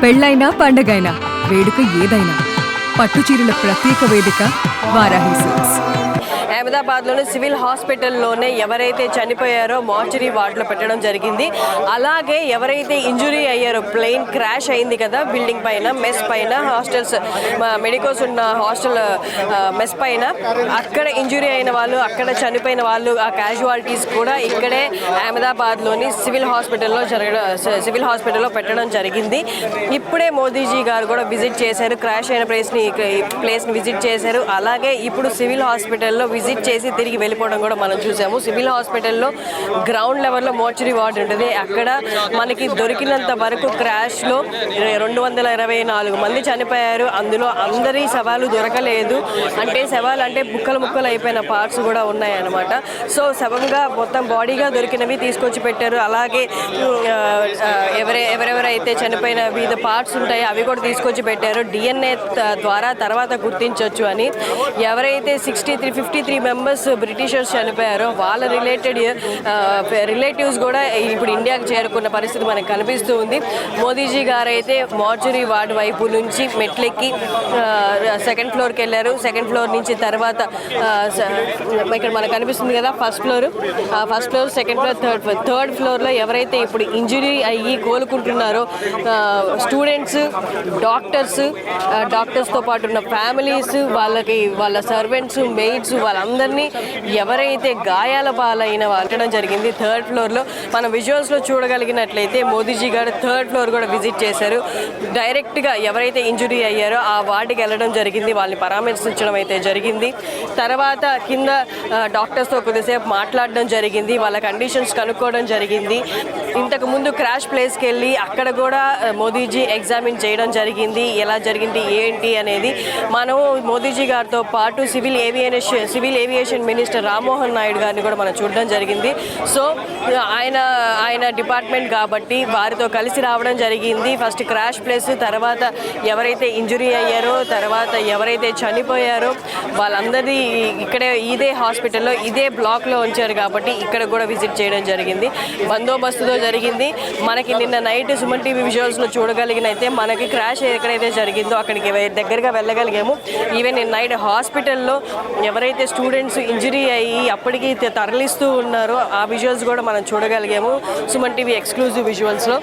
పెళ్ళైనా పండగైనా వేడుక ఏదైనా పట్టుచీరల ప్రత్యేక వేదిక వారాహి సిల్క్స్. అహ్మదాబాద్లోని సివిల్ హాస్పిటల్లోనే ఎవరైతే చనిపోయారో మార్చరీ వార్డులో పెట్టడం జరిగింది. అలాగే ఎవరైతే ఇంజురీ అయ్యారో, ప్లేన్ క్రాష్ అయింది కదా బిల్డింగ్ పైన, మెస్ పైన, హాస్టల్స్ మెడికోస్ ఉన్న హాస్టల్ మెస్ పైన, అక్కడ ఇంజురీ అయిన వాళ్ళు, అక్కడ చనిపోయిన వాళ్ళు, ఆ క్యాజువాలిటీస్ కూడా ఇక్కడే అహ్మదాబాద్లోని సివిల్ హాస్పిటల్లో పెట్టడం జరిగింది. ఇప్పుడే మోదీజీ గారు కూడా విజిట్ చేశారు, క్రాష్ అయిన ప్లేస్ని విజిట్ చేశారు. అలాగే ఇప్పుడు సివిల్ హాస్పిటల్లో విజిట్ చేసి తిరిగి వెళ్ళిపోవడం కూడా మనం చూసాము. సివిల్ హాస్పిటల్లో గ్రౌండ్ లెవెల్లో మోర్చరీ వార్డు ఉంటుంది. అక్కడ మనకి దొరికినంత వరకు క్రాష్లో 224 మంది చనిపోయారు. అందులో అందరి శవాలు దొరకలేదు. అంటే శవాలు అంటే ముక్కలు అయిపోయిన పార్ట్స్ కూడా ఉన్నాయన్నమాట. సో శవంగా మొత్తం బాడీగా దొరికినవి తీసుకొచ్చి పెట్టారు. అలాగే ఎవరెవరైతే చనిపోయిన వివిధ పార్ట్స్ ఉంటాయో అవి కూడా తీసుకొచ్చి పెట్టారు. DNA ద్వారా తర్వాత గుర్తించవచ్చు అని. ఎవరైతే 53 మెంబర్స్ బ్రిటిషర్స్ చనిపోయారో వాళ్ళ రిలేటివ్స్ కూడా ఇప్పుడు ఇండియాకి చేరుకున్న పరిస్థితి మనకు కనిపిస్తూ ఉంది. మోదీజీ గారు అయితే మార్చురీ వార్డు వైపు నుంచి మెట్లెక్కి సెకండ్ ఫ్లోర్కి వెళ్ళారు. సెకండ్ ఫ్లోర్ నుంచి తర్వాత ఇక్కడ మనకు కనిపిస్తుంది కదా first floor, second floor, third ఫ్లోర్లో ఎవరైతే ఇప్పుడు ఇంజురీ అయ్యి కోలుకుంటున్నారో స్టూడెంట్స్, డాక్టర్స్తో పాటు ఉన్న ఫ్యామిలీస్, వాళ్ళ సర్వెంట్స్, మెయిడ్స్, వాళ్ళందరినీ ఎవరైతే గాయాల పాలైన వాళ్ళడం జరిగింది. థర్డ్ ఫ్లోర్లో మనం విజువల్స్లో చూడగలిగినట్లయితే మోదీజీ గారు థర్డ్ ఫ్లోర్ కూడా విజిట్ చేశారు. డైరెక్ట్గా ఎవరైతే ఇంజురీ అయ్యారో ఆ వార్డుకి వెళ్ళడం జరిగింది, వాళ్ళని పరామర్శించడం అయితే జరిగింది. తర్వాత కింద డాక్టర్స్తో కొద్దిసేపు మాట్లాడడం జరిగింది, వాళ్ళ కండిషన్స్ కనుక్కోవడం జరిగింది. ఇంతకుముందు క్రాష్ ప్లేస్కి వెళ్ళి అక్కడ కూడా మోదీజీ ఎగ్జామిన్ చేయడం జరిగింది, ఎలా జరిగింది ఏంటి అనేది. మనం మోదీజీ గారితో పాటు civil aviation minister Rammohan Naidu గారిని కూడా మనం చూడడం జరిగింది. సో ఆయన డిపార్ట్మెంట్ కాబట్టి వారితో కలిసి రావడం జరిగింది. ఫస్ట్ క్రాష్ ప్లేస్, తర్వాత ఎవరైతే ఇంజురీ అయ్యారో, తర్వాత ఎవరైతే చనిపోయారో వాళ్ళందరినీ ఇక్కడే ఇదే హాస్పిటల్లో ఇదే బ్లాక్లో ఉంచారు కాబట్టి ఇక్కడ కూడా విజిట్ చేయడం జరిగింది. బందోబస్తుతో జరిగింది. మనకి నిన్న నైట్ సుమన్ టీవీ విజువల్స్లో చూడగలిగినైతే మనకి క్రాష్ ఎక్కడైతే జరిగిందో అక్కడికి దగ్గరగా వెళ్ళగలిగాము. ఈవెన్ నిన్న నైట్ హాస్పిటల్లో ఎవరైతే స్టూడెంట్స్ ఇంజరీ అయ్యి అప్పటికి తరలిస్తూ ఉన్నారో ఆ విజువల్స్ కూడా మనం చూడగలిగాము సుమన్ టీవీ ఎక్స్క్లూజివ్ విజువల్స్లో.